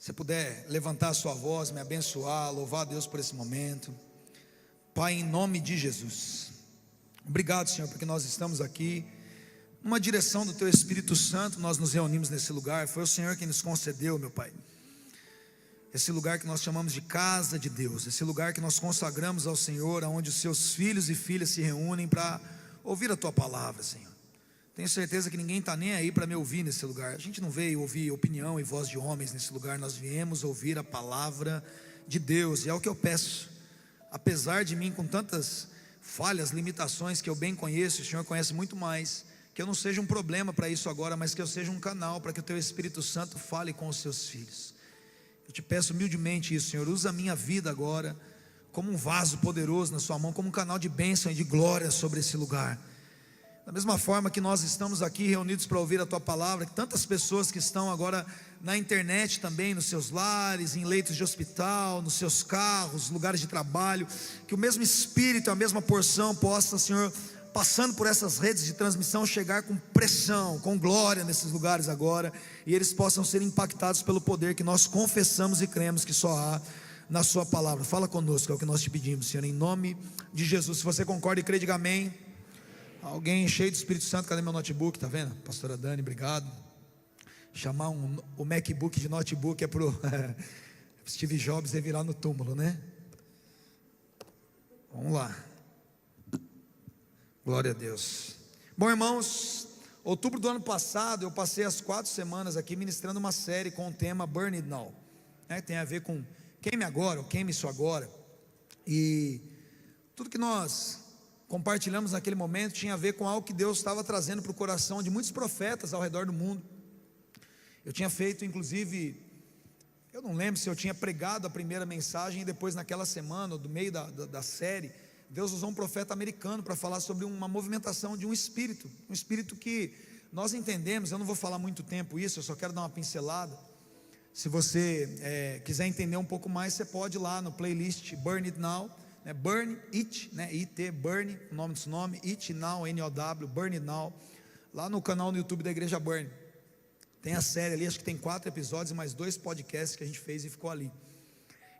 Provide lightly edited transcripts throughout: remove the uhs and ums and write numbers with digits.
Você puder levantar a sua voz, me abençoar, louvar a Deus por esse momento. Pai, em nome de Jesus, obrigado, Senhor, porque nós estamos aqui numa direção do Teu Espírito Santo. Nós nos reunimos nesse lugar, foi o Senhor quem nos concedeu, meu Pai, esse lugar que nós chamamos de casa de Deus, esse lugar que nós consagramos ao Senhor, onde os Seus filhos e filhas se reúnem para ouvir a Tua palavra, Senhor. Tenho certeza que ninguém está nem aí para me ouvir nesse lugar. A gente não veio ouvir opinião e voz de homens nesse lugar. Nós viemos ouvir a palavra de Deus. E é o que eu peço. Apesar de mim, com tantas falhas, limitações que eu bem conheço, o Senhor conhece muito mais, que eu não seja um problema para isso agora, mas que eu seja um canal para que o Teu Espírito Santo fale com os Seus filhos. Eu te peço humildemente isso, Senhor. Usa a minha vida agora como um vaso poderoso na Sua mão, como um canal de bênção e de glória sobre esse lugar. Da mesma forma que nós estamos aqui reunidos para ouvir a Tua palavra, que tantas pessoas que estão agora na internet também, nos seus lares, em leitos de hospital, nos seus carros, lugares de trabalho, que o mesmo Espírito, a mesma porção possa, Senhor, passando por essas redes de transmissão, chegar com pressão, com glória nesses lugares agora, e eles possam ser impactados pelo poder que nós confessamos e cremos que só há na Sua palavra. Fala conosco, é o que nós te pedimos, Senhor, em nome de Jesus. Se você concorda e crê, diga amém. Alguém cheio do Espírito Santo, cadê meu notebook? Tá vendo? Pastora Dani, obrigado. Chamar o MacBook de notebook é pro Steve Jobs virar no túmulo, né? Vamos lá. Glória a Deus. Bom, irmãos, outubro do ano passado eu passei as 4 semanas aqui ministrando uma série com o tema Burn It Now, né? Tem a ver com queime agora, ou queime isso agora. E tudo que nós compartilhamos naquele momento tinha a ver com algo que Deus estava trazendo para o coração de muitos profetas ao redor do mundo. Eu tinha feito, inclusive, eu não lembro se eu tinha pregado a primeira mensagem e depois naquela semana, ou do meio da série, Deus usou um profeta americano para falar sobre uma movimentação de um espírito que nós entendemos. Eu não vou falar muito tempo isso, eu só quero dar uma pincelada. Se você quiser entender um pouco mais, você pode ir lá no playlist Burn It Now, Burn It, IT, Burn, o nome desse nome, It Now, N-O-W, Burn It Now, lá no canal no YouTube da Igreja Burn. Tem a série ali, acho que tem 4 episódios e mais 2 podcasts que a gente fez e ficou ali.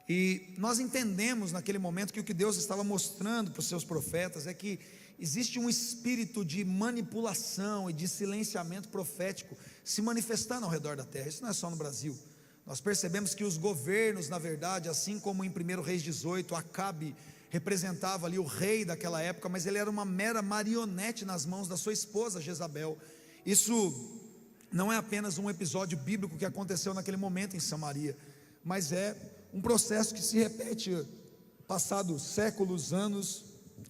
E nós entendemos naquele momento que o que Deus estava mostrando para os seus profetas é que existe um espírito de manipulação e de silenciamento profético se manifestando ao redor da terra. Isso não é só no Brasil. Nós percebemos que os governos, na verdade, assim como em 1 Reis 18, Acabe representava ali o rei daquela época, mas ele era uma mera marionete nas mãos da sua esposa Jezabel. Isso não é apenas um episódio bíblico que aconteceu naquele momento em Samaria, mas é um processo que se repete passados séculos, anos,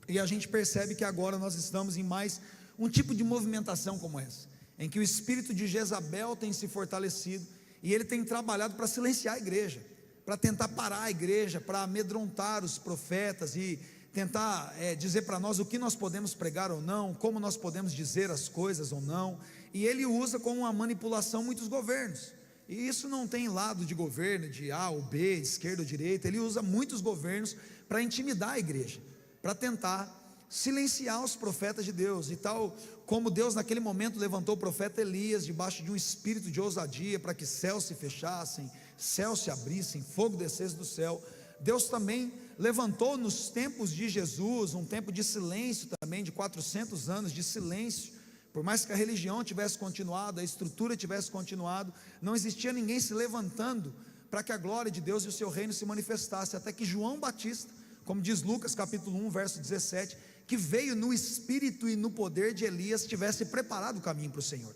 e a gente percebe que agora nós estamos em mais um tipo de movimentação como essa, em que o espírito de Jezabel tem se fortalecido, e ele tem trabalhado para silenciar a igreja, para tentar parar a igreja, para amedrontar os profetas e tentar dizer para nós o que nós podemos pregar ou não, como nós podemos dizer as coisas ou não. E ele usa como uma manipulação muitos governos, e isso não tem lado de governo, de A ou B, de esquerda ou direita. Ele usa muitos governos para intimidar a igreja, para tentar silenciar os profetas de Deus. E tal como Deus naquele momento levantou o profeta Elias debaixo de um espírito de ousadia, para que céus se fechassem, céus se abrissem, fogo descesse do céu, Deus também levantou nos tempos de Jesus um tempo de silêncio também, de 400 anos de silêncio. Por mais que a religião tivesse continuado, a estrutura tivesse continuado, não existia ninguém se levantando para que a glória de Deus e o seu reino se manifestasse, até que João Batista, como diz Lucas capítulo 1, verso 17, que veio no espírito e no poder de Elias, tivesse preparado o caminho para o Senhor.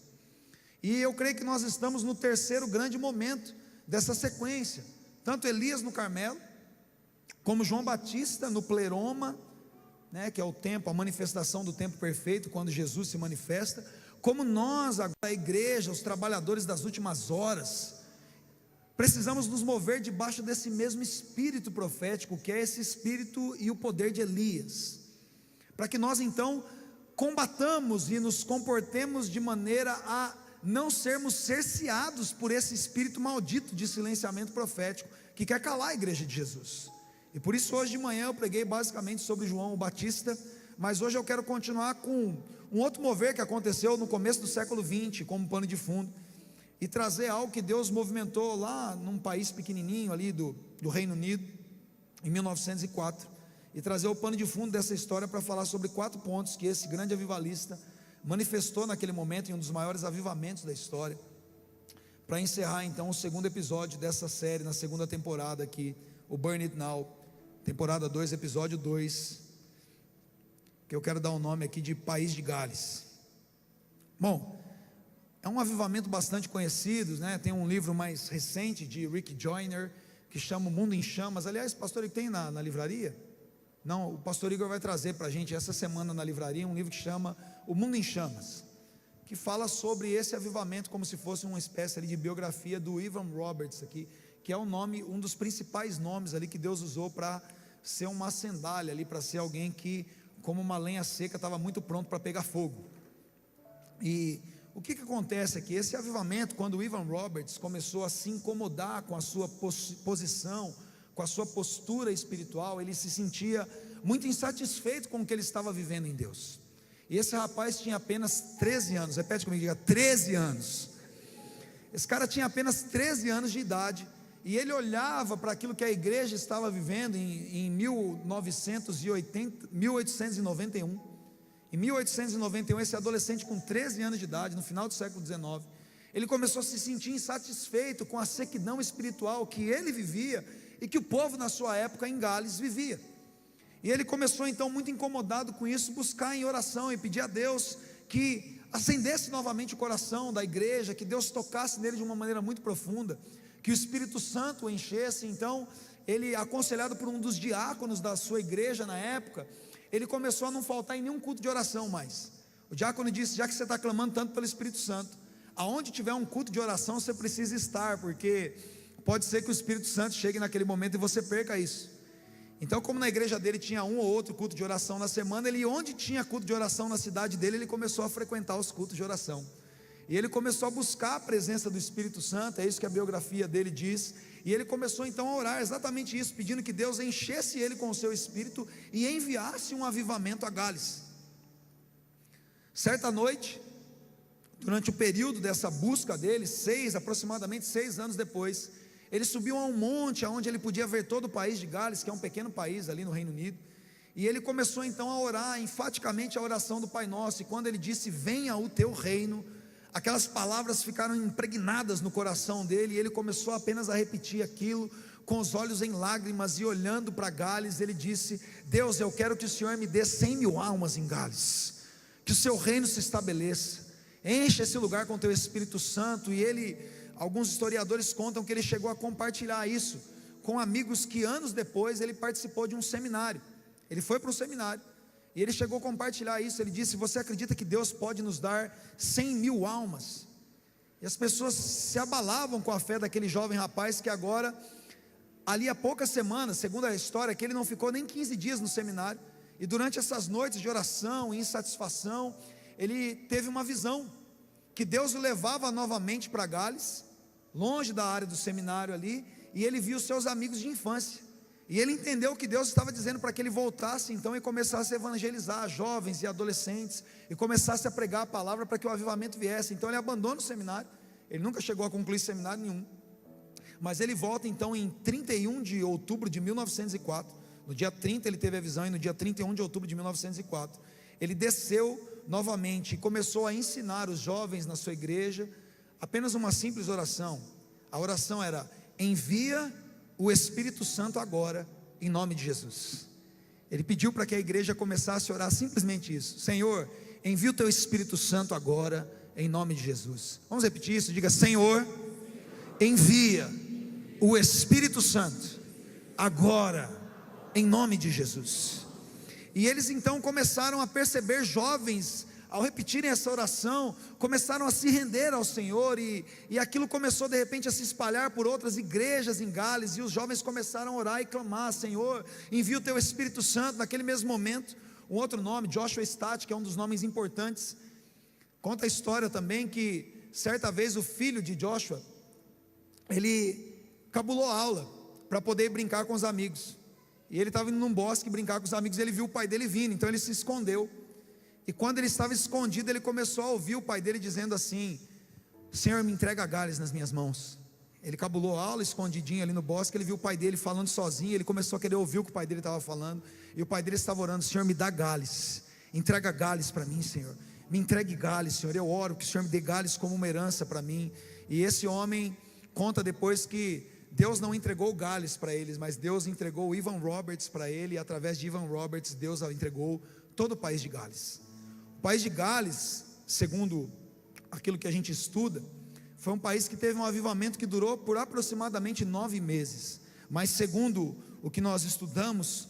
E eu creio que nós estamos no terceiro grande momento dessa sequência, tanto Elias no Carmelo, como João Batista no pleroma, que é o tempo, a manifestação do tempo perfeito, quando Jesus se manifesta, como nós, agora, a igreja, os trabalhadores das últimas horas, precisamos nos mover debaixo desse mesmo espírito profético, que é esse espírito e o poder de Elias, para que nós então combatamos e nos comportemos de maneira a não sermos cerceados por esse espírito maldito de silenciamento profético, que quer calar a igreja de Jesus. E por isso hoje de manhã eu preguei basicamente sobre João Batista, mas hoje eu quero continuar com um outro mover que aconteceu no começo do século XX, como pano de fundo. e trazer algo que Deus movimentou lá num país pequenininho ali do Reino Unido, em 1904, e trazer o pano de fundo dessa história para falar sobre 4 pontos que esse grande avivalista manifestou naquele momento, em um dos maiores avivamentos da história, para encerrar então o segundo episódio dessa série, na segunda temporada aqui, o Burn It Now, temporada 2, episódio 2, que eu quero dar o nome aqui de País de Gales. Bom, é um avivamento bastante conhecido, né? Tem um livro mais recente de Rick Joyner, que chama O Mundo em Chamas. Aliás, pastor, ele tem na livraria? Não, o pastor Igor vai trazer para a gente essa semana na livraria um livro que chama O Mundo em Chamas, que fala sobre esse avivamento como se fosse uma espécie ali de biografia do Evan Roberts aqui, que é o nome, um dos principais nomes ali que Deus usou para ser uma sandália ali, para ser alguém que, como uma lenha seca, estava muito pronto para pegar fogo. E o que acontece aqui? Esse avivamento, quando o Evan Roberts começou a se incomodar com a sua posição, com a sua postura espiritual, ele se sentia muito insatisfeito com o que ele estava vivendo em Deus. E esse rapaz tinha apenas 13 anos, repete comigo, diga 13 anos. Esse cara tinha apenas 13 anos de idade, e ele olhava para aquilo que a igreja estava vivendo em 1891. Em 1891, esse adolescente com 13 anos de idade, no final do século XIX, ele começou a se sentir insatisfeito com a sequidão espiritual que ele vivia e que o povo na sua época em Gales vivia. E ele começou então, muito incomodado com isso, buscar em oração e pedir a Deus que acendesse novamente o coração da igreja, que Deus tocasse nele de uma maneira muito profunda, que o Espírito Santo o enchesse. Então ele, aconselhado por um dos diáconos da sua igreja na época, ele começou a não faltar em nenhum culto de oração mais. O diácono disse: já que você está clamando tanto pelo Espírito Santo, aonde tiver um culto de oração você precisa estar, porque pode ser que o Espírito Santo chegue naquele momento e você perca isso. Então, como na igreja dele tinha um ou outro culto de oração na semana, ele, onde tinha culto de oração na cidade dele, ele começou a frequentar os cultos de oração, e ele começou a buscar a presença do Espírito Santo. É isso que a biografia dele diz. E ele começou então a orar exatamente isso, pedindo que Deus enchesse ele com o seu Espírito e enviasse um avivamento a Gales. Certa noite, durante o período dessa busca dele, aproximadamente 6 anos depois, ele subiu a um monte onde ele podia ver todo o país de Gales, que é um pequeno país ali no Reino Unido, e ele começou então a orar enfaticamente a oração do Pai Nosso. E quando ele disse: venha o teu reino, aquelas palavras ficaram impregnadas no coração dele, e ele começou apenas a repetir aquilo, com os olhos em lágrimas e olhando para Gales. Ele disse: Deus, eu quero que o Senhor me dê 100.000 almas em Gales, que o seu reino se estabeleça, enche esse lugar com o teu Espírito Santo. E ele, alguns historiadores contam que ele chegou a compartilhar isso com amigos que anos depois ele participou de um seminário. Ele foi para um seminário e ele chegou a compartilhar isso. Ele disse: você acredita que Deus pode nos dar 100.000 almas? E as pessoas se abalavam com a fé daquele jovem rapaz, que agora, ali há poucas semanas, segundo a história, que ele não ficou nem 15 dias no seminário, e durante essas noites de oração e insatisfação, ele teve uma visão, que Deus o levava novamente para Gales, longe da área do seminário ali, e ele viu seus amigos de infância, e ele entendeu que Deus estava dizendo para que ele voltasse então e começasse a evangelizar jovens e adolescentes, e começasse a pregar a palavra para que o avivamento viesse. Então ele abandona o seminário. Ele nunca chegou a concluir seminário nenhum, mas ele volta então em 31 de outubro de 1904, no dia 30 ele teve a visão, e no dia 31 de outubro de 1904, ele desceu novamente e começou a ensinar os jovens na sua igreja apenas uma simples oração. A oração era: envia o Espírito Santo agora, em nome de Jesus. Ele pediu para que a igreja começasse a orar simplesmente isso: Senhor, envia o teu Espírito Santo agora, em nome de Jesus. Vamos repetir isso? Diga: Senhor, envia o Espírito Santo agora, em nome de Jesus. E eles então começaram a perceber, jovens, ao repetirem essa oração, começaram a se render ao Senhor, e aquilo começou de repente a se espalhar por outras igrejas em Gales, e os jovens começaram a orar e clamar: Senhor, envia o teu Espírito Santo. Naquele mesmo momento, um outro nome, Joshua Stott, que é um dos nomes importantes, conta a história também que certa vez o filho de Joshua, ele cabulou a aula para poder brincar com os amigos, e ele estava indo num bosque brincar com os amigos, ele viu o pai dele vindo, então ele se escondeu. E quando ele estava escondido, ele começou a ouvir o pai dele dizendo assim: Senhor, me entrega Gales nas minhas mãos. Ele cabulou a aula escondidinho ali no bosque. Ele viu o pai dele falando sozinho. Ele começou a querer ouvir o que o pai dele estava falando. E o pai dele estava orando: Senhor, me dá Gales, entrega Gales para mim, Senhor. Me entregue Gales, Senhor. Eu oro que o Senhor me dê Gales como uma herança para mim. E esse homem conta depois que Deus não entregou Gales para eles, mas Deus entregou o Evan Roberts para ele. E através de Evan Roberts, Deus entregou todo o país de Gales. O país de Gales, segundo aquilo que a gente estuda, foi um país que teve um avivamento que durou por aproximadamente 9 meses. Mas segundo o que nós estudamos,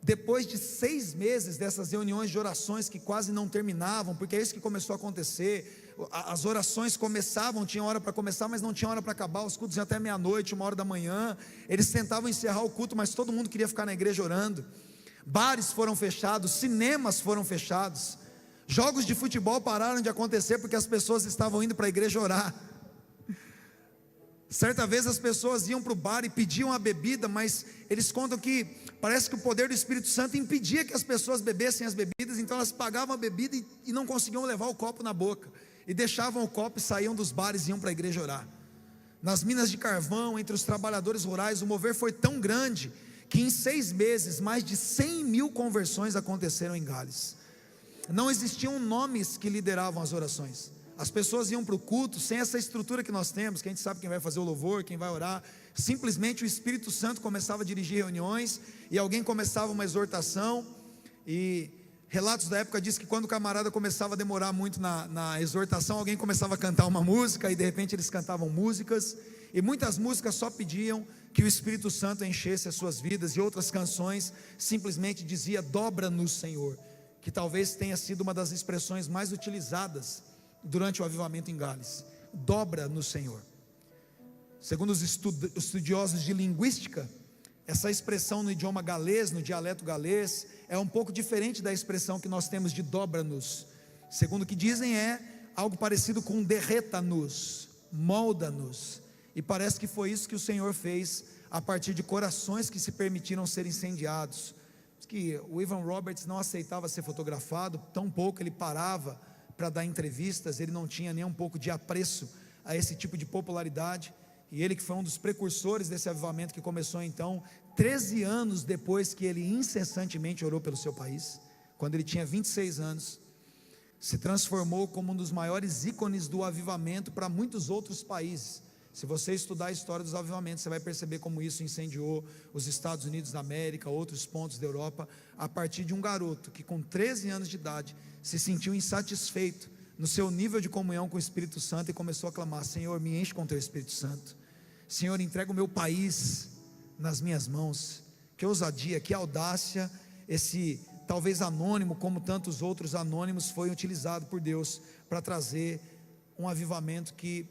depois de 6 meses dessas reuniões de orações que quase não terminavam, porque é isso que começou a acontecer. As orações começavam, tinha hora para começar, mas não tinha hora para acabar. Os cultos iam até meia-noite, 1 hora da manhã. Eles tentavam encerrar o culto, mas todo mundo queria ficar na igreja orando. Bares foram fechados, cinemas foram fechados, jogos de futebol pararam de acontecer porque as pessoas estavam indo para a igreja orar. Certa vez as pessoas iam para o bar e pediam a bebida, mas eles contam que parece que o poder do Espírito Santo impedia que as pessoas bebessem as bebidas. Então elas pagavam a bebida e não conseguiam levar o copo na boca, e deixavam o copo e saíam dos bares e iam para a igreja orar. Nas minas de carvão, entre os trabalhadores rurais, o mover foi tão grande que em 6 meses mais de 100 mil conversões aconteceram em Gales. Não existiam nomes que lideravam as orações. As pessoas iam para o culto sem essa estrutura que nós temos, que a gente sabe quem vai fazer o louvor, quem vai orar. Simplesmente o Espírito Santo começava a dirigir reuniões, e alguém começava uma exortação. E relatos da época diz que quando o camarada começava a demorar muito na exortação, alguém começava a cantar uma música, e de repente eles cantavam músicas, e muitas músicas só pediam que o Espírito Santo enchesse as suas vidas, e outras canções simplesmente dizia: dobra-nos, Senhor, que talvez tenha sido uma das expressões mais utilizadas durante o avivamento em Gales. Dobra no Senhor. Segundo os estudiosos de linguística, essa expressão no idioma galês, no dialeto galês, é um pouco diferente da expressão que nós temos de dobra-nos. Segundo o que dizem, é algo parecido com derreta-nos, molda-nos. E parece que foi isso que o Senhor fez a partir de corações que se permitiram ser incendiados. Diz que o Evan Roberts não aceitava ser fotografado, tão pouco ele parava para dar entrevistas. Ele não tinha nem um pouco de apreço a esse tipo de popularidade, e ele, que foi um dos precursores desse avivamento, que começou então 13 anos depois que ele incessantemente orou pelo seu país, quando ele tinha 26 anos, se transformou como um dos maiores ícones do avivamento para muitos outros países. Se você estudar a história dos avivamentos, você vai perceber como isso incendiou os Estados Unidos da América, outros pontos da Europa, a partir de um garoto que com 13 anos de idade se sentiu insatisfeito no seu nível de comunhão com o Espírito Santo e começou a clamar: Senhor, me enche com teu Espírito Santo. Senhor, entrega o meu país nas minhas mãos. Que ousadia, que audácia. Esse talvez anônimo, como tantos outros anônimos, foi utilizado por Deus para trazer um avivamento que,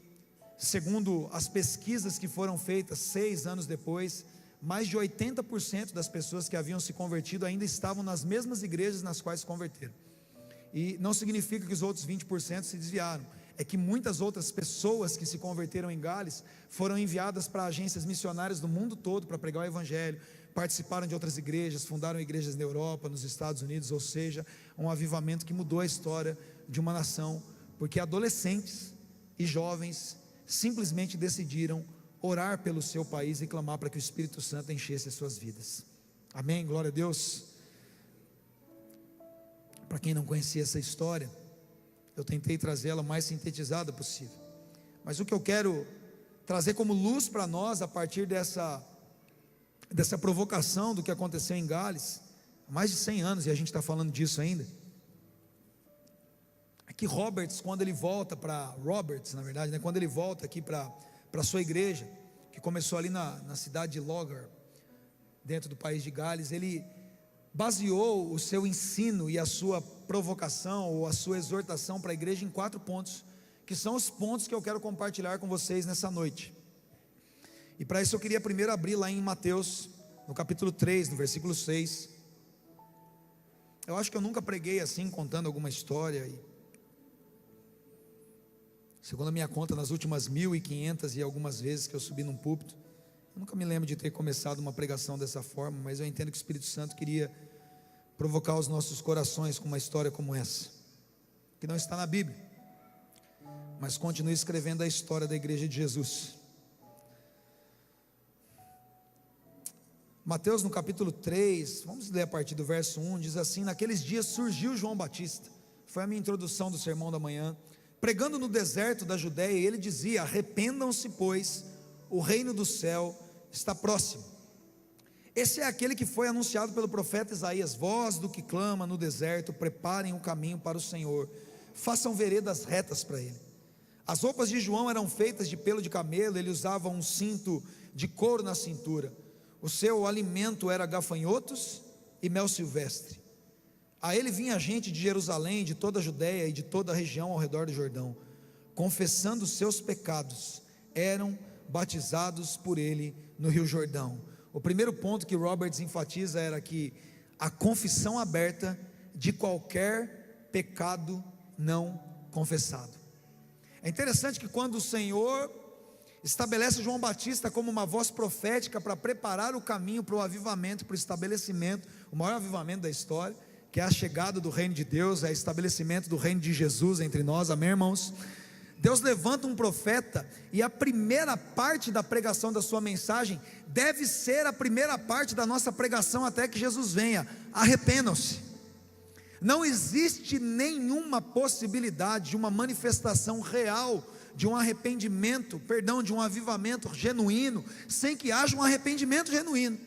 segundo as pesquisas que foram feitas 6 anos depois, mais de 80% das pessoas que haviam se convertido ainda estavam nas mesmas igrejas nas quais se converteram. E não significa que os outros 20% se desviaram, é que muitas outras pessoas que se converteram em Gales foram enviadas para agências missionárias do mundo todo para pregar o Evangelho, participaram de outras igrejas, fundaram igrejas na Europa, nos Estados Unidos. Ou seja, um avivamento que mudou a história de uma nação, porque adolescentes e jovens simplesmente decidiram orar pelo seu país e clamar para que o Espírito Santo enchesse as suas vidas. Amém, glória a Deus. Para quem não conhecia essa história, eu tentei trazê-la o mais sintetizada possível, mas o que eu quero trazer como luz para nós, a partir dessa provocação do que aconteceu em Gales, há mais de 100 anos, e a gente está falando disso ainda, é que Roberts, quando ele volta quando ele volta aqui para a sua igreja, que começou ali na cidade de Logar, dentro do país de Gales, ele baseou o seu ensino e a sua provocação, ou a sua exortação para a igreja, em 4 pontos, que são os pontos que eu quero compartilhar com vocês nessa noite. E para isso eu queria primeiro abrir lá em Mateus, no capítulo 3, no versículo 6. Eu acho que eu nunca preguei assim, contando alguma história, e segundo a minha conta, nas últimas 1.500 e algumas vezes que eu subi num púlpito, eu nunca me lembro de ter começado uma pregação dessa forma, mas eu entendo que o Espírito Santo queria provocar os nossos corações com uma história como essa, que não está na Bíblia, mas continue escrevendo a história da igreja de Jesus. Mateus no capítulo 3, vamos ler a partir do verso 1, diz assim: naqueles dias surgiu João Batista, foi a minha introdução do sermão da manhã, pregando no deserto da Judéia, e ele dizia: arrependam-se, pois o reino do céu está próximo. Esse é aquele que foi anunciado pelo profeta Isaías: voz do que clama no deserto, preparem o caminho para o Senhor, façam veredas retas para ele. As roupas de João eram feitas de pelo de camelo, ele usava um cinto de couro na cintura. O seu alimento era gafanhotos e mel silvestre. A ele vinha gente de Jerusalém, de toda a Judéia e de toda a região ao redor do Jordão, confessando os seus pecados, eram batizados por ele no Rio Jordão. O primeiro ponto que Roberts enfatiza era que a confissão aberta de qualquer pecado não confessado. É interessante que quando o Senhor estabelece João Batista como uma voz profética para preparar o caminho para o avivamento, para o estabelecimento, o maior avivamento da história, que é a chegada do reino de Deus, é o estabelecimento do reino de Jesus entre nós, amém, irmãos? Deus levanta um profeta, e a primeira parte da pregação da sua mensagem deve ser a primeira parte da nossa pregação até que Jesus venha: arrependam-se. Não existe nenhuma possibilidade de uma manifestação real, de um arrependimento, de um avivamento genuíno, sem que haja um arrependimento genuíno.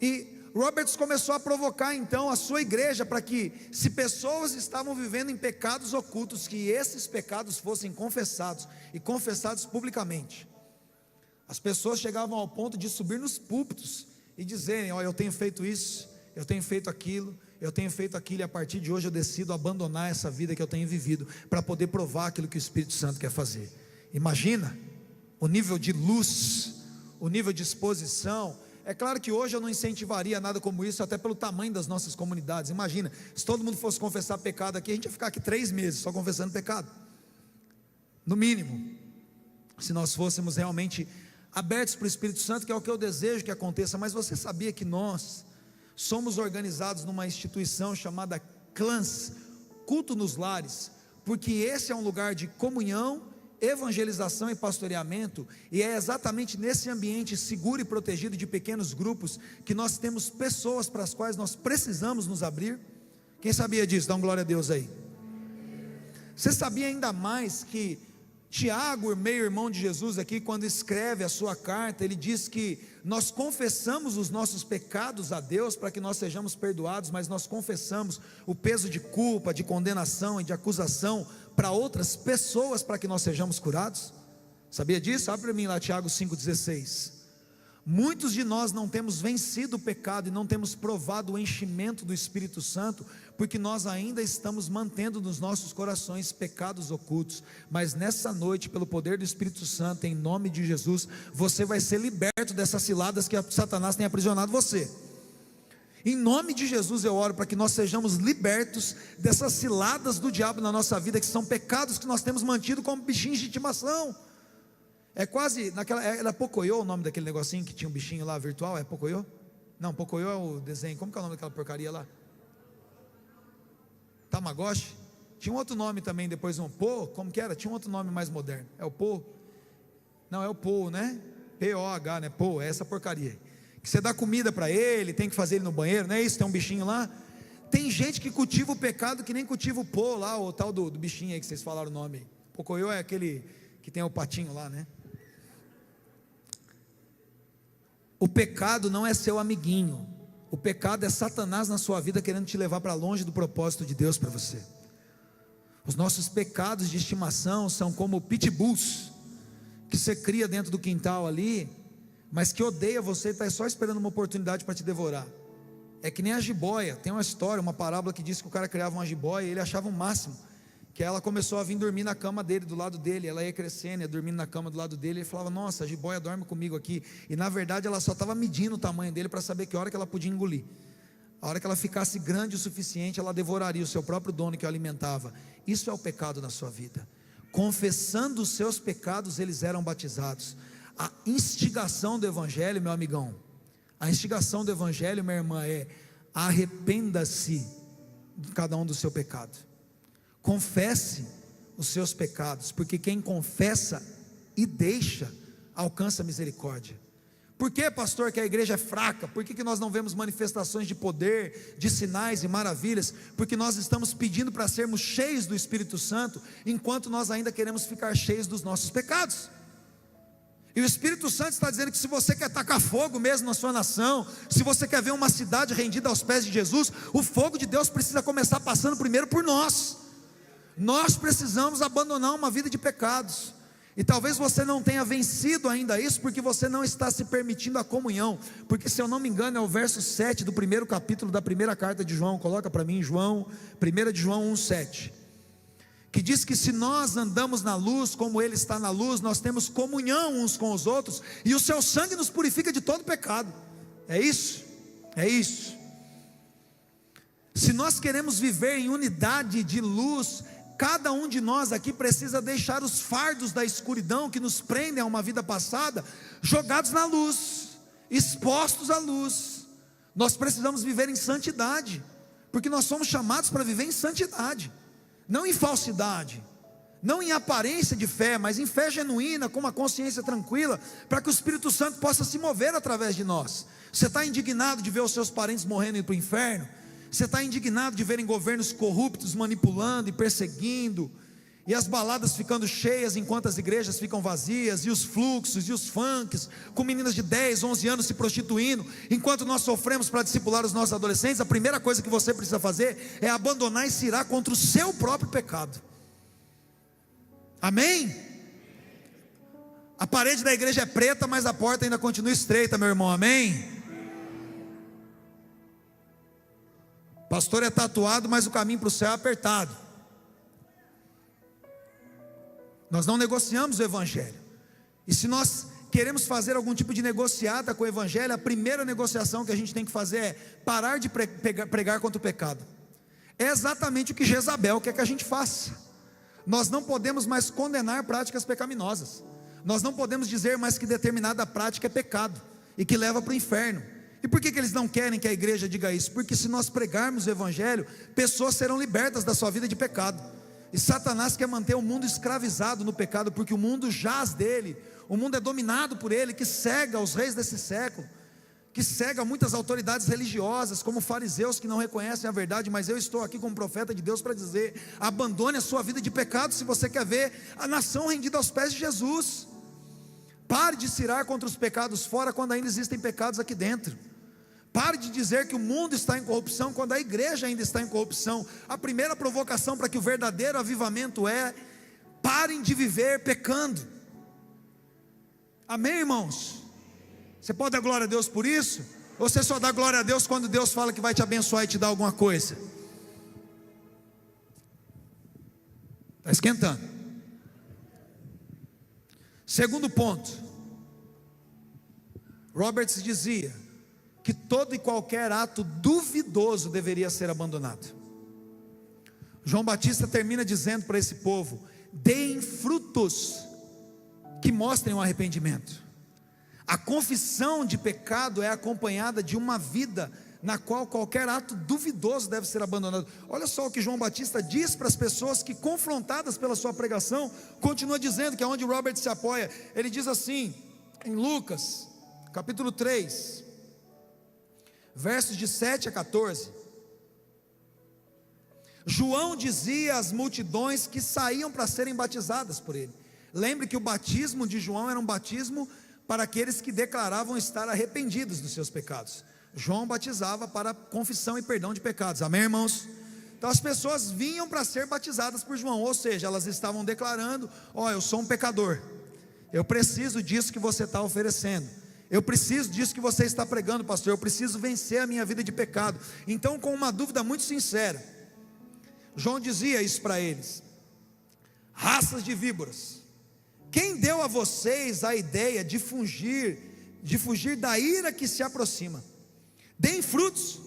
E Roberts começou a provocar então a sua igreja para que, se pessoas estavam vivendo em pecados ocultos, que esses pecados fossem confessados, e confessados publicamente. As pessoas chegavam ao ponto de subir nos púlpitos e dizerem: olha, eu tenho feito isso, eu tenho feito aquilo, eu tenho feito aquilo, e a partir de hoje eu decido abandonar essa vida que eu tenho vivido, para poder provar aquilo que o Espírito Santo quer fazer. Imagina o nível de luz, o nível de exposição. É claro que hoje eu não incentivaria nada como isso, até pelo tamanho das nossas comunidades. Imagina, se todo mundo fosse confessar pecado aqui, a gente ia ficar aqui 3 meses só confessando pecado, no mínimo, se nós fôssemos realmente abertos para o Espírito Santo, que é o que eu desejo que aconteça. Mas você sabia que nós somos organizados numa instituição chamada Clãs, culto nos lares, porque esse é um lugar de comunhão, evangelização e pastoreamento, e é exatamente nesse ambiente seguro e protegido de pequenos grupos que nós temos pessoas para as quais nós precisamos nos abrir. Quem sabia disso? Dá um glória a Deus aí. Você sabia ainda mais que Tiago, meio irmão de Jesus aqui, quando escreve a sua carta, ele diz que nós confessamos os nossos pecados a Deus para que nós sejamos perdoados, mas nós confessamos o peso de culpa, de condenação e de acusação para outras pessoas para que nós sejamos curados. Sabia disso? Abre para mim lá Tiago 5,16. Muitos de nós não temos vencido o pecado e não temos provado o enchimento do Espírito Santo, porque nós ainda estamos mantendo nos nossos corações pecados ocultos. Mas nessa noite, pelo poder do Espírito Santo, em nome de Jesus, você vai ser liberto dessas ciladas que Satanás tem aprisionado você. Em nome de Jesus eu oro para que nós sejamos libertos dessas ciladas do diabo na nossa vida, que são pecados que nós temos mantido como bichinhos de estimação. É quase, era Pocoyo o nome daquele negocinho que tinha um bichinho lá virtual, é Pocoyo? Não, Pocoyo é o desenho, como que é o nome daquela porcaria lá? Tamagotchi? Tinha um outro nome também, depois Po, como que era? Tinha um outro nome mais moderno, é o Po? Não, é o Po, né? P-O-H, né? Po, é essa porcaria aí. Que você dá comida para ele, tem que fazer ele no banheiro, não é isso? Tem um bichinho lá. Tem gente que cultiva o pecado que nem cultiva o Po lá, o tal do bichinho aí que vocês falaram o nome aí. Pocoyo é aquele que tem o patinho lá, né? O pecado não é seu amiguinho. O pecado é Satanás na sua vida, querendo te levar para longe do propósito de Deus para você. Os nossos pecados de estimação são como pitbulls que você cria dentro do quintal ali, mas que odeia você e está só esperando uma oportunidade para te devorar. É que nem a jiboia. Tem uma história, uma parábola que diz que o cara criava uma jiboia e ele achava o máximo, que ela começou a vir dormir na cama dele, do lado dele. Ela ia crescendo, ia dormindo na cama do lado dele. Ele falava: nossa, a jiboia dorme comigo aqui. E na verdade ela só estava medindo o tamanho dele para saber que hora que ela podia engolir. A hora que ela ficasse grande o suficiente, ela devoraria o seu próprio dono que o alimentava. Isso é o pecado na sua vida. Confessando os seus pecados, eles eram batizados. A instigação do evangelho, meu amigão, a instigação do evangelho, minha irmã, é: arrependa-se de cada um do seu pecado. Confesse os seus pecados, porque quem confessa e deixa, alcança misericórdia. Por que, pastor, que a igreja é fraca? Por que nós não vemos manifestações de poder, de sinais e maravilhas? Porque nós estamos pedindo para sermos cheios do Espírito Santo, enquanto nós ainda queremos ficar cheios dos nossos pecados. E o Espírito Santo está dizendo que se você quer tacar fogo mesmo na sua nação, se você quer ver uma cidade rendida aos pés de Jesus, o fogo de Deus precisa começar passando primeiro por nós. Nós precisamos abandonar uma vida de pecados. E talvez você não tenha vencido ainda isso, porque você não está se permitindo a comunhão. Porque, se eu não me engano, é o verso 7 do primeiro capítulo da primeira carta de João. Coloca para mim, 1 de João 1,7, que diz que se nós andamos na luz como Ele está na luz, nós temos comunhão uns com os outros, e o seu sangue nos purifica de todo pecado. É isso? É isso. Se nós queremos viver em unidade de luz, cada um de nós aqui precisa deixar os fardos da escuridão que nos prendem a uma vida passada, jogados na luz, expostos à luz. Nós precisamos viver em santidade, porque nós somos chamados para viver em santidade, não em falsidade, não em aparência de fé, mas em fé genuína, com uma consciência tranquila, para que o Espírito Santo possa se mover através de nós. Você está indignado de ver os seus parentes morrendo e indo para o inferno? Você está indignado de verem governos corruptos manipulando e perseguindo, e as baladas ficando cheias enquanto as igrejas ficam vazias, e os fluxos e os funks, com meninas de 10, 11 anos se prostituindo, enquanto nós sofremos para discipular os nossos adolescentes? A primeira coisa que você precisa fazer é abandonar e se irar contra o seu próprio pecado. Amém? A parede da igreja é preta, mas a porta ainda continua estreita, meu irmão, amém? Pastor é tatuado, mas o caminho para o céu é apertado. Nós não negociamos o Evangelho. E se nós queremos fazer algum tipo de negociata com o Evangelho, a primeira negociação que a gente tem que fazer é parar de pregar contra o pecado. É exatamente o que Jezabel quer que a gente faça. Nós não podemos mais condenar práticas pecaminosas. Nós não podemos dizer mais que determinada prática é pecado e que leva para o inferno. E por que eles não querem que a igreja diga isso? Porque se nós pregarmos o Evangelho, pessoas serão libertas da sua vida de pecado. E Satanás quer manter o mundo escravizado no pecado, porque o mundo jaz dele, o mundo é dominado por ele, que cega os reis desse século, que cega muitas autoridades religiosas, como fariseus que não reconhecem a verdade. Mas eu estou aqui como profeta de Deus para dizer: abandone a sua vida de pecado se você quer ver a nação rendida aos pés de Jesus. Pare de se irar contra os pecados fora, quando ainda existem pecados aqui dentro. Pare de dizer que o mundo está em corrupção, quando a igreja ainda está em corrupção. A primeira provocação para que o verdadeiro avivamento parem de viver pecando. Amém, irmãos? Você pode dar glória a Deus por isso? Ou você só dá glória a Deus quando Deus fala que vai te abençoar e te dar alguma coisa? Está esquentando. Segundo ponto, Roberts dizia que todo e qualquer ato duvidoso deveria ser abandonado. João Batista termina dizendo para esse povo: deem frutos que mostrem o arrependimento. A confissão de pecado é acompanhada de uma vida na qual qualquer ato duvidoso deve ser abandonado. Olha só o que João Batista diz para as pessoas que, confrontadas pela sua pregação, continua dizendo, que é onde Robert se apoia. Ele diz assim, em Lucas, capítulo 3, versos de 7 a 14. João dizia às multidões que saíam para serem batizadas por ele. Lembre que o batismo de João era um batismo para aqueles que declaravam estar arrependidos dos seus pecados. João batizava para confissão e perdão de pecados, amém, irmãos? Então as pessoas vinham para ser batizadas por João, ou seja, elas estavam declarando: ó, eu sou um pecador, eu preciso disso que você está oferecendo, eu preciso disso que você está pregando, pastor, eu preciso vencer a minha vida de pecado. Então, com uma dúvida muito sincera, João dizia isso para eles: raças de víboras, quem deu a vocês a ideia de fugir da ira que se aproxima? Deem frutos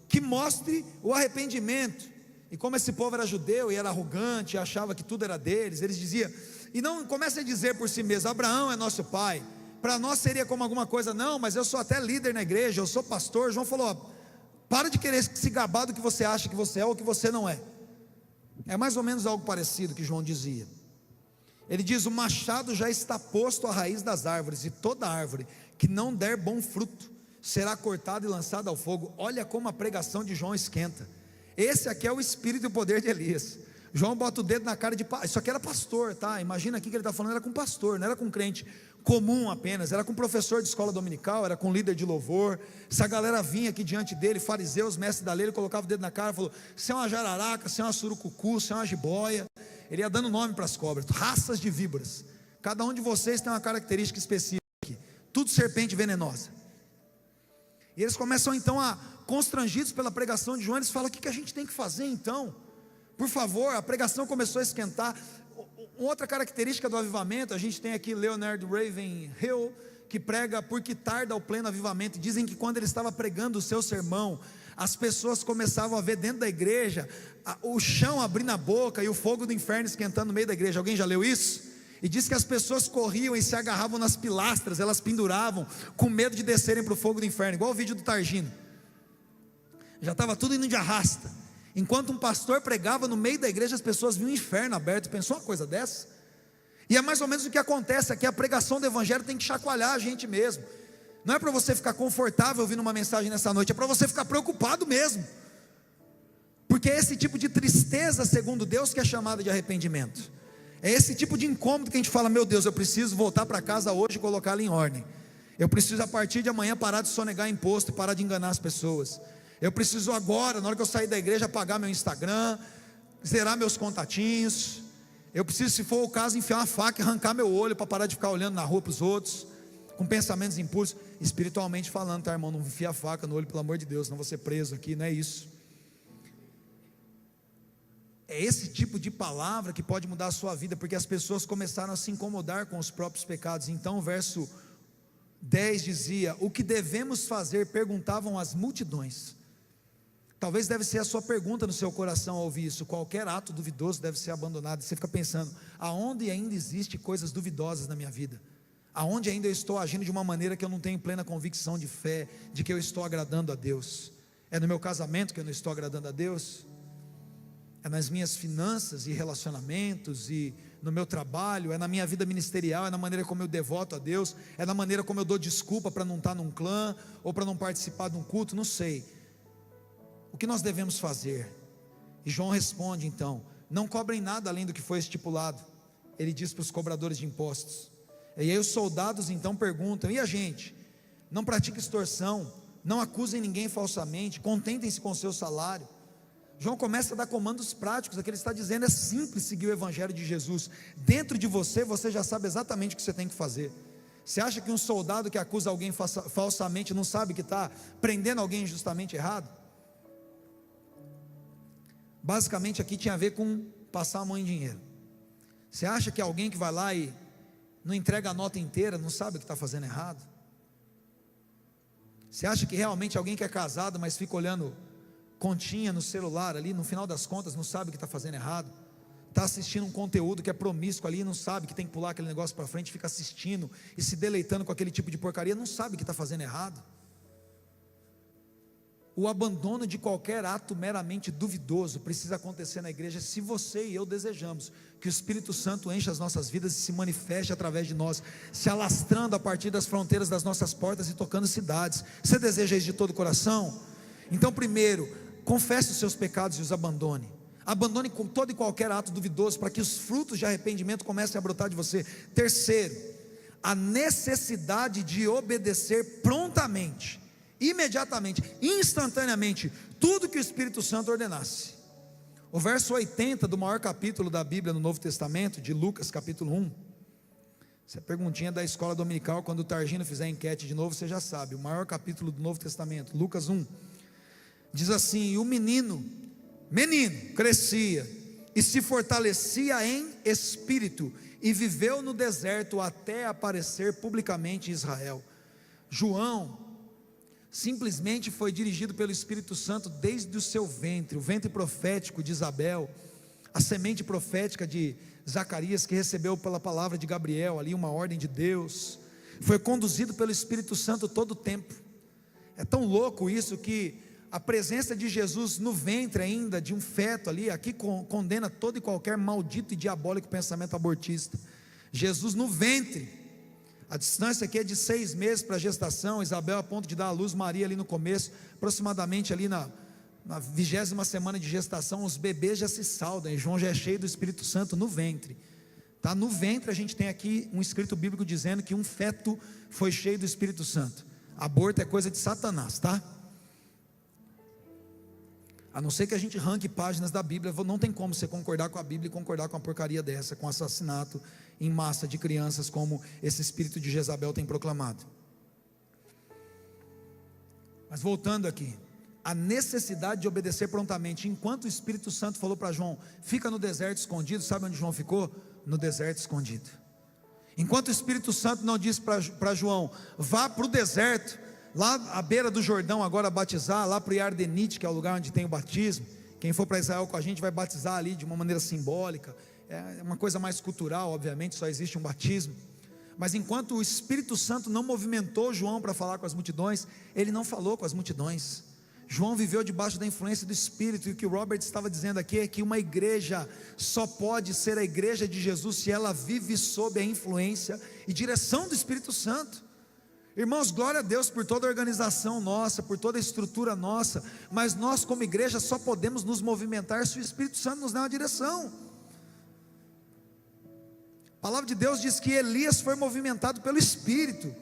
que mostrem o arrependimento. E como esse povo era judeu e era arrogante, e achava que tudo era deles, eles diziam, e não comecem a dizer por si mesmo: Abraão é nosso pai, para nós seria como alguma coisa. Não, mas eu sou até líder na igreja, eu sou pastor. João falou: ó, para de querer se gabar do que você acha que você é ou que você não é. É mais ou menos algo parecido que João dizia. Ele diz: o machado já está posto à raiz das árvores, e toda árvore que não der bom fruto será cortada e lançada ao fogo. Olha como a pregação de João esquenta. Esse aqui é o espírito e o poder de Elias. João bota o dedo na cara de... Isso aqui era pastor, tá? Imagina aqui que ele está falando, era com pastor, não era com crente comum apenas, era com professor de escola dominical, era com líder de louvor. Essa galera vinha aqui diante dele, fariseus, mestre da lei, ele colocava o dedo na cara e falou: você é uma jararaca, você é uma surucucu, você é uma jiboia. Ele ia dando nome para as cobras, raças de víboras. Cada um de vocês tem uma característica específica aqui, tudo serpente venenosa. E eles começam então constrangidos pela pregação de João, eles falam: o que a gente tem que fazer então? Por favor, a pregação começou a esquentar. Outra característica do avivamento, a gente tem aqui Leonard Ravenhill, que prega porque tarda o pleno avivamento. Dizem que quando ele estava pregando o seu sermão, as pessoas começavam a ver dentro da igreja o chão abrindo a boca e o fogo do inferno esquentando no meio da igreja. Alguém já leu isso? E diz que as pessoas corriam e se agarravam nas pilastras, elas penduravam, com medo de descerem para o fogo do inferno, igual o vídeo do Targino. Já estava tudo indo de arrasta. Enquanto um pastor pregava no meio da igreja, as pessoas viam o inferno aberto. Pensou uma coisa dessa? E é mais ou menos o que acontece aqui. A pregação do evangelho tem que chacoalhar a gente mesmo. Não é para você ficar confortável ouvindo uma mensagem nessa noite, é para você ficar preocupado mesmo, porque é esse tipo de tristeza, segundo Deus, que é chamada de arrependimento. É esse tipo de incômodo que a gente fala: meu Deus, eu preciso voltar para casa hoje e colocá-la em ordem. Eu preciso a partir de amanhã parar de sonegar imposto e parar de enganar as pessoas. Eu preciso agora, na hora que eu sair da igreja, apagar meu Instagram, zerar meus contatinhos. Eu preciso, se for o caso, enfiar uma faca e arrancar meu olho, para parar de ficar olhando na rua para os outros, com pensamentos impulsos, espiritualmente falando, tá, irmão? Não enfia a faca no olho, pelo amor de Deus, não vou ser preso aqui, não é isso. É esse tipo de palavra que pode mudar a sua vida, porque as pessoas começaram a se incomodar com os próprios pecados. Então o verso 10 dizia: o que devemos fazer? Perguntavam as multidões. Talvez deve ser a sua pergunta no seu coração ao ouvir isso. Qualquer ato duvidoso deve ser abandonado. E você fica pensando: aonde ainda existe coisas duvidosas na minha vida? Aonde ainda eu estou agindo de uma maneira que eu não tenho plena convicção de fé, de que eu estou agradando a Deus? É no meu casamento que eu não estou agradando a Deus? É nas minhas finanças e relacionamentos, e no meu trabalho? É na minha vida ministerial? É na maneira como eu devoto a Deus? É na maneira como eu dou desculpa para não estar num clã, ou para não participar de um culto? Não sei. O que nós devemos fazer? E João responde então: não cobrem nada além do que foi estipulado. Ele diz para os cobradores de impostos. E aí os soldados então perguntam: e a gente? Não pratique extorsão, não acusem ninguém falsamente, contentem-se com o seu salário. João começa a dar comandos práticos. Aqui ele está dizendo: é simples seguir o evangelho de Jesus. Dentro de você, você já sabe exatamente o que você tem que fazer. Você acha que um soldado que acusa alguém falsamente não sabe que está prendendo alguém injustamente errado? Basicamente aqui tinha a ver com passar a mão em dinheiro. Você acha que alguém que vai lá e não entrega a nota inteira não sabe o que está fazendo errado? Você acha que realmente alguém que é casado, mas fica olhando continha no celular ali, no final das contas não sabe o que está fazendo errado? Está assistindo um conteúdo que é promíscuo ali e não sabe que tem que pular aquele negócio para frente, fica assistindo e se deleitando com aquele tipo de porcaria, não sabe o que está fazendo errado? O abandono de qualquer ato meramente duvidoso precisa acontecer na igreja, se você e eu desejamos que o Espírito Santo encha as nossas vidas e se manifeste através de nós, se alastrando a partir das fronteiras das nossas portas e tocando cidades. Você deseja isso de todo o coração? Então, primeiro, confesse os seus pecados e os abandone. Abandone com todo e qualquer ato duvidoso, para que os frutos de arrependimento comecem a brotar de você. Terceiro, a necessidade de obedecer prontamente, imediatamente, instantaneamente, tudo que o Espírito Santo ordenasse. O verso 80 do maior capítulo da Bíblia no Novo Testamento, de Lucas capítulo 1. Essa é a perguntinha da escola dominical. Quando o Targino fizer a enquete de novo, você já sabe. O maior capítulo do Novo Testamento, Lucas 1, diz assim: e o menino crescia e se fortalecia em espírito, e viveu no deserto até aparecer publicamente em Israel. João simplesmente foi dirigido pelo Espírito Santo desde o seu ventre, o ventre profético de Isabel, a semente profética de Zacarias, que recebeu pela palavra de Gabriel ali uma ordem de Deus. Foi conduzido pelo Espírito Santo todo o tempo. É tão louco isso que a presença de Jesus no ventre ainda, de um feto ali, aqui condena todo e qualquer maldito e diabólico pensamento abortista. Jesus no ventre, a distância aqui é de 6 meses para a gestação, Isabel a ponto de dar à luz, Maria ali no começo, aproximadamente ali na 20ª semana de gestação, os bebês já se saudam, e João já é cheio do Espírito Santo no ventre, tá? No ventre a gente tem aqui um escrito bíblico dizendo que um feto foi cheio do Espírito Santo. Aborto é coisa de Satanás, tá? A não ser que a gente arranque páginas da Bíblia, não tem como você concordar com a Bíblia e concordar com uma porcaria dessa, com assassinato em massa de crianças, como esse espírito de Jezabel tem proclamado. Mas voltando aqui, a necessidade de obedecer prontamente. Enquanto o Espírito Santo falou para João, fica no deserto escondido, sabe onde João ficou? No deserto escondido. Enquanto o Espírito Santo não disse para João, vá para o deserto, lá à beira do Jordão agora batizar, lá para o Iardenite, que é o lugar onde tem o batismo. Quem for para Israel com a gente vai batizar ali de uma maneira simbólica, é uma coisa mais cultural, obviamente, só existe um batismo. Mas enquanto o Espírito Santo não movimentou João para falar com as multidões, ele não falou com as multidões. João viveu debaixo da influência do Espírito, e o que o Robert estava dizendo aqui é que uma igreja só pode ser a igreja de Jesus se ela vive sob a influência e direção do Espírito Santo. Irmãos, glória a Deus por toda a organização nossa, por toda a estrutura nossa, mas nós como igreja só podemos nos movimentar se o Espírito Santo nos dá uma direção. A palavra de Deus diz que Elias foi movimentado pelo Espírito.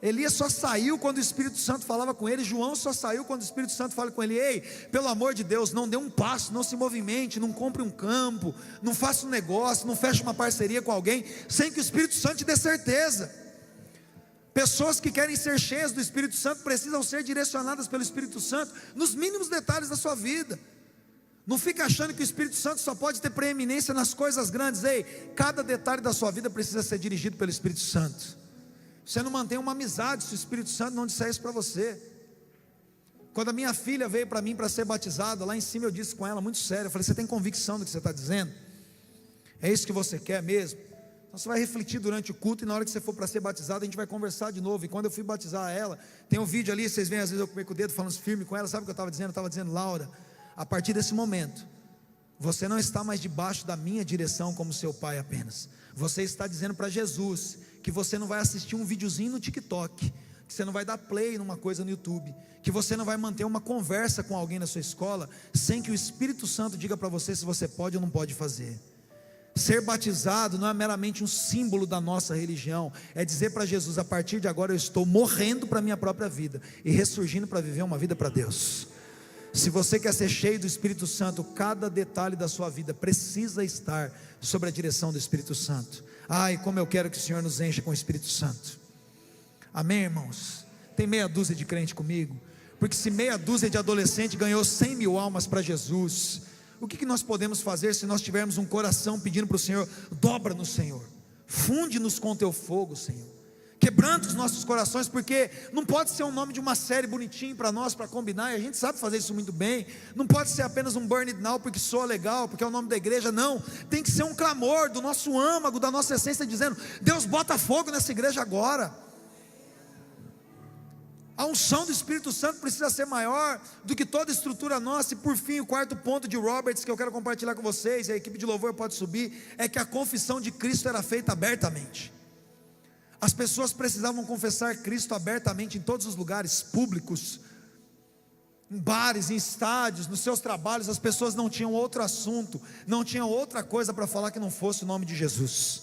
Elias só saiu quando o Espírito Santo falava com ele. João só saiu quando o Espírito Santo fala com ele. Ei, pelo amor de Deus, não dê um passo, não se movimente, não compre um campo, não faça um negócio, não feche uma parceria com alguém, sem que o Espírito Santo te dê certeza. Pessoas que querem ser cheias do Espírito Santo precisam ser direcionadas pelo Espírito Santo nos mínimos detalhes da sua vida. Não fica achando que o Espírito Santo só pode ter preeminência nas coisas grandes. Ei, cada detalhe da sua vida precisa ser dirigido pelo Espírito Santo. Você não mantém uma amizade se o Espírito Santo não disser isso para você. Quando a minha filha veio para mim para ser batizada, lá em cima eu disse com ela muito sério, eu falei, você tem convicção do que você está dizendo? É isso que você quer mesmo? Então você vai refletir durante o culto, e na hora que você for para ser batizado, a gente vai conversar de novo. E quando eu fui batizar ela, tem um vídeo ali, vocês veem às vezes eu com o dedo falando firme com ela. Sabe o que eu estava dizendo? Eu estava dizendo, Laura, a partir desse momento, você não está mais debaixo da minha direção como seu pai apenas. Você está dizendo para Jesus que você não vai assistir um videozinho no TikTok, que você não vai dar play numa coisa no YouTube, que você não vai manter uma conversa com alguém na sua escola, sem que o Espírito Santo diga para você se você pode ou não pode fazer. Ser batizado não é meramente um símbolo da nossa religião, é dizer para Jesus, a partir de agora eu estou morrendo para a minha própria vida, e ressurgindo para viver uma vida para Deus. Se você quer ser cheio do Espírito Santo, cada detalhe da sua vida precisa estar sob a direção do Espírito Santo. Ai, como eu quero que o Senhor nos encha com o Espírito Santo. Amém, irmãos? Tem meia dúzia de crente comigo? Porque se meia dúzia de adolescente ganhou 100 mil almas para Jesus, o que nós podemos fazer se nós tivermos um coração pedindo para o Senhor, dobra-nos, Senhor, funde-nos com teu fogo, Senhor, quebranta os nossos corações, porque não pode ser o nome de uma série bonitinho para nós, para combinar, e a gente sabe fazer isso muito bem. Não pode ser apenas um Burn It Now porque soa legal, porque é o nome da igreja. Não, tem que ser um clamor do nosso âmago, da nossa essência, dizendo, Deus, bota fogo nessa igreja agora. A unção do Espírito Santo precisa ser maior do que toda estrutura nossa. E por fim, o quarto ponto de Roberts que eu quero compartilhar com vocês, e a equipe de louvor pode subir, é que a confissão de Cristo era feita abertamente. As pessoas precisavam confessar Cristo abertamente em todos os lugares públicos, em bares, em estádios, nos seus trabalhos. As pessoas não tinham outro assunto, não tinham outra coisa para falar que não fosse o nome de Jesus.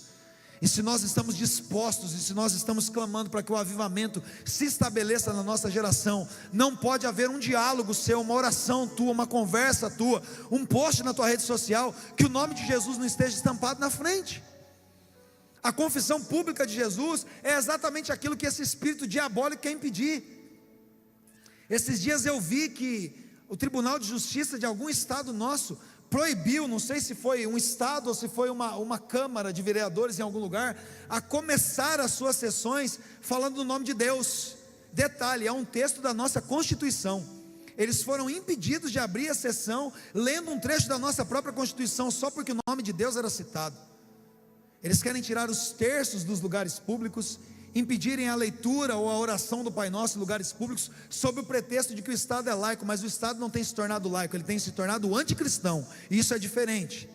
E se nós estamos dispostos, e se nós estamos clamando para que o avivamento se estabeleça na nossa geração, não pode haver um diálogo seu, uma oração tua, uma conversa tua, um post na tua rede social, que o nome de Jesus não esteja estampado na frente. A confissão pública de Jesus é exatamente aquilo que esse espírito diabólico quer impedir. Esses dias eu vi que o Tribunal de Justiça de algum estado nosso proibiu, não sei se foi um estado ou se foi uma câmara de vereadores em algum lugar, a começar as suas sessões falando do nome de Deus. Detalhe, é um texto da nossa Constituição. Eles foram impedidos de abrir a sessão lendo um trecho da nossa própria Constituição, só porque o nome de Deus era citado. Eles querem tirar os terços dos lugares públicos impedirem a leitura ou a oração do Pai Nosso em lugares públicos, sob o pretexto de que o Estado é laico, mas o Estado não tem se tornado laico, ele tem se tornado anticristão, e isso é diferente,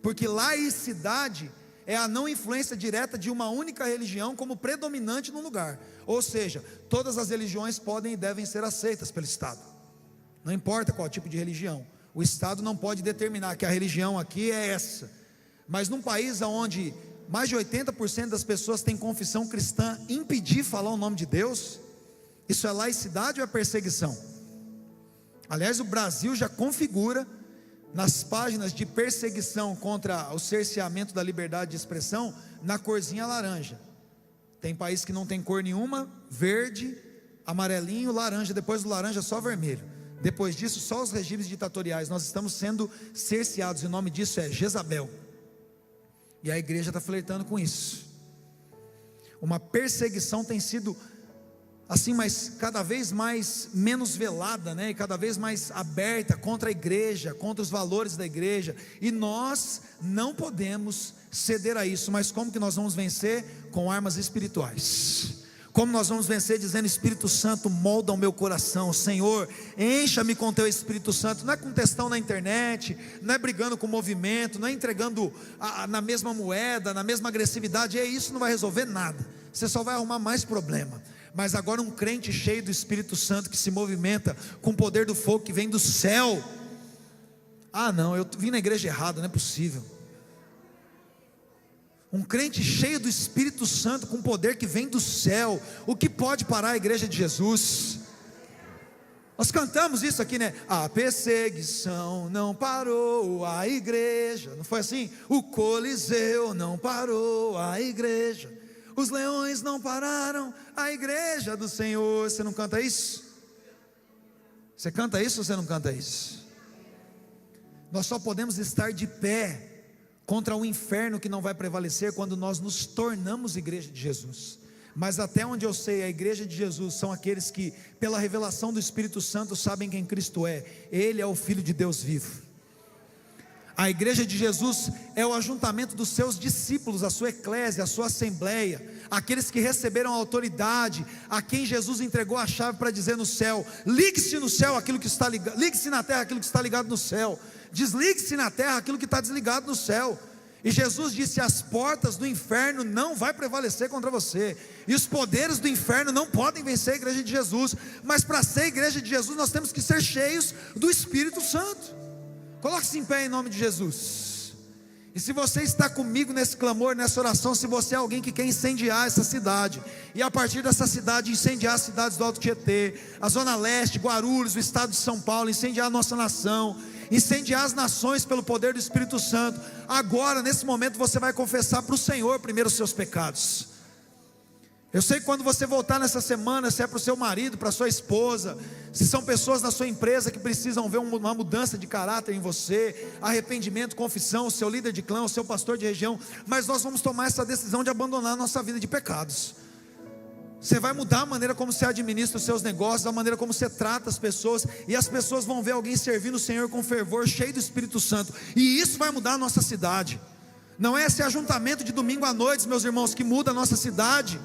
porque laicidade é a não influência direta de uma única religião como predominante no lugar, ou seja, todas as religiões podem e devem ser aceitas pelo Estado, não importa qual tipo de religião, o Estado não pode determinar que a religião aqui é essa, mas num país onde mais de 80% das pessoas têm confissão cristã, impedir falar o nome de Deus, isso é laicidade ou é perseguição? Aliás, o Brasil já configura nas páginas de perseguição contra o cerceamento da liberdade de expressão, na corzinha laranja. Tem país que não tem cor nenhuma, verde, amarelinho, laranja, depois do laranja só vermelho, depois disso só os regimes ditatoriais. Nós estamos sendo cerceados, e o nome disso é Jezabel. E a igreja está flertando com isso. Uma perseguição tem sido assim, mas cada vez mais menos velada, né? E cada vez mais aberta contra a igreja, contra os valores da igreja. E nós não podemos ceder a isso. Mas como que nós vamos vencer? Com armas espirituais. Como nós vamos vencer? Dizendo: Espírito Santo, molda o meu coração, Senhor, encha-me com teu Espírito Santo. Não é com textão na internet, não é brigando com o movimento, não é entregando na mesma moeda, na mesma agressividade. Isso não vai resolver nada, você só vai arrumar mais problema. Mas agora um crente cheio do Espírito Santo, que se movimenta com o poder do fogo que vem do céu. Não, eu vim na igreja errada, não é possível. Um crente cheio do Espírito Santo, com poder que vem do céu. O que pode parar a igreja de Jesus? Nós cantamos isso aqui, né? A perseguição não parou a igreja. Não foi assim? O Coliseu não parou a igreja. Os leões não pararam a igreja do Senhor. Você não canta isso? Você canta isso ou você não canta isso? Nós só podemos estar de pé contra o inferno que não vai prevalecer quando nós nos tornamos igreja de Jesus. Mas até onde eu sei, a igreja de Jesus são aqueles que, pela revelação do Espírito Santo, sabem quem Cristo é. Ele é o Filho de Deus vivo. A igreja de Jesus é o ajuntamento dos seus discípulos, a sua eclésia, a sua assembleia, aqueles que receberam a autoridade, a quem Jesus entregou a chave para dizer no céu: ligue-se no céu aquilo que está ligado, ligue-se na terra aquilo que está ligado no céu, desligue-se na terra aquilo que está desligado no céu. E Jesus disse: as portas do inferno não vai prevalecer contra você, e os poderes do inferno não podem vencer a igreja de Jesus. Mas para ser a igreja de Jesus, nós temos que ser cheios do Espírito Santo. Coloque-se em pé em nome de Jesus. E se você está comigo nesse clamor, nessa oração, se você é alguém que quer incendiar essa cidade, e a partir dessa cidade incendiar as cidades do Alto Tietê, a Zona Leste, Guarulhos, o estado de São Paulo, incendiar a nossa nação, incendiar as nações pelo poder do Espírito Santo, agora nesse momento você vai confessar para o Senhor primeiro os seus pecados. Eu sei que quando você voltar nessa semana, se é para o seu marido, para a sua esposa, se são pessoas na sua empresa que precisam ver uma mudança de caráter em você, arrependimento, confissão, o seu líder de clã, o seu pastor de região, mas nós vamos tomar essa decisão de abandonar a nossa vida de pecados. Você vai mudar a maneira como você administra os seus negócios, a maneira como você trata as pessoas, e as pessoas vão ver alguém servindo o Senhor com fervor, cheio do Espírito Santo, e isso vai mudar a nossa cidade. Não é esse ajuntamento de domingo à noite, meus irmãos, que muda a nossa cidade.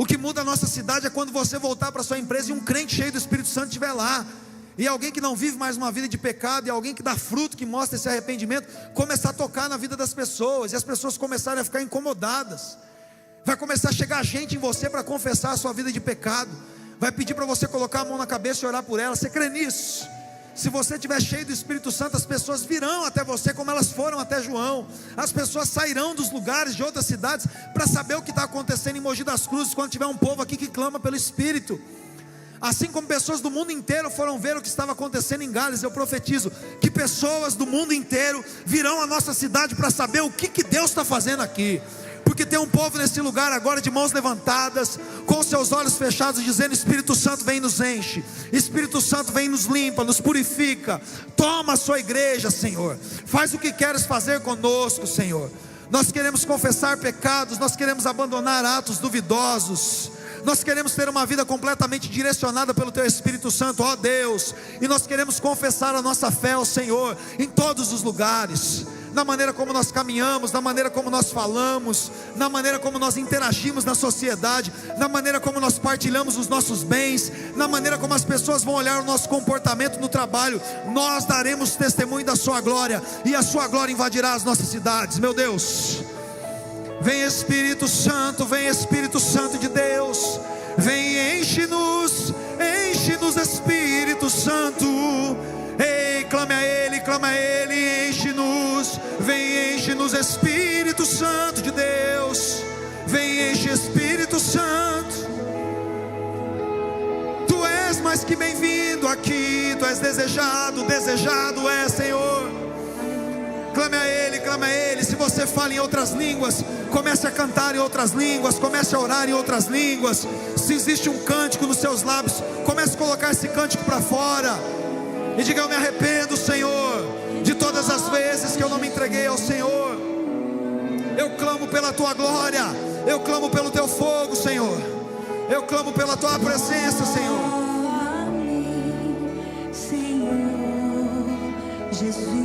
O que muda a nossa cidade é quando você voltar para a sua empresa e um crente cheio do Espírito Santo estiver lá, e alguém que não vive mais uma vida de pecado, e alguém que dá fruto, que mostra esse arrependimento, começar a tocar na vida das pessoas, e as pessoas começarem a ficar incomodadas. Vai começar a chegar gente em você para confessar a sua vida de pecado, vai pedir para você colocar a mão na cabeça e orar por ela. Você crê nisso? Se você estiver cheio do Espírito Santo, as pessoas virão até você como elas foram até João. As pessoas sairão dos lugares de outras cidades para saber o que está acontecendo em Mogi das Cruzes, quando tiver um povo aqui que clama pelo Espírito. Assim como pessoas do mundo inteiro foram ver o que estava acontecendo em Gales, eu profetizo que pessoas do mundo inteiro virão à nossa cidade para saber o que Deus está fazendo aqui. Porque tem um povo nesse lugar agora de mãos levantadas, com seus olhos fechados, dizendo: Espírito Santo vem e nos enche, Espírito Santo vem e nos limpa, nos purifica. Toma a sua igreja, Senhor, faz o que queres fazer conosco, Senhor. Nós queremos confessar pecados, nós queremos abandonar atos duvidosos, nós queremos ter uma vida completamente direcionada pelo Teu Espírito Santo, ó Deus. E nós queremos confessar a nossa fé ao Senhor em todos os lugares. na maneira como nós caminhamos, na maneira como nós falamos, na maneira como nós interagimos na sociedade, na maneira como nós partilhamos os nossos bens, na maneira como as pessoas vão olhar o nosso comportamento no trabalho. Nós daremos testemunho da sua glória, e a sua glória invadirá as nossas cidades. Meu Deus, vem Espírito Santo, vem Espírito Santo de Deus, vem e enche-nos, Espírito Santo. Ei, clame a Ele, enche-nos, vem, enche-nos, Espírito Santo de Deus, vem, enche, Espírito Santo. Tu és mais que bem-vindo aqui, Tu és desejado é, Senhor. Clame a Ele, se você fala em outras línguas, comece a cantar em outras línguas, comece a orar em outras línguas. Se existe um cântico nos seus lábios, comece a colocar esse cântico para fora, e diga: eu me arrependo, Senhor, de todas as vezes que eu não me entreguei ao Senhor. Eu clamo pela Tua glória, eu clamo pelo Teu fogo, Senhor, eu clamo pela Tua presença, Senhor. Senhor Jesus.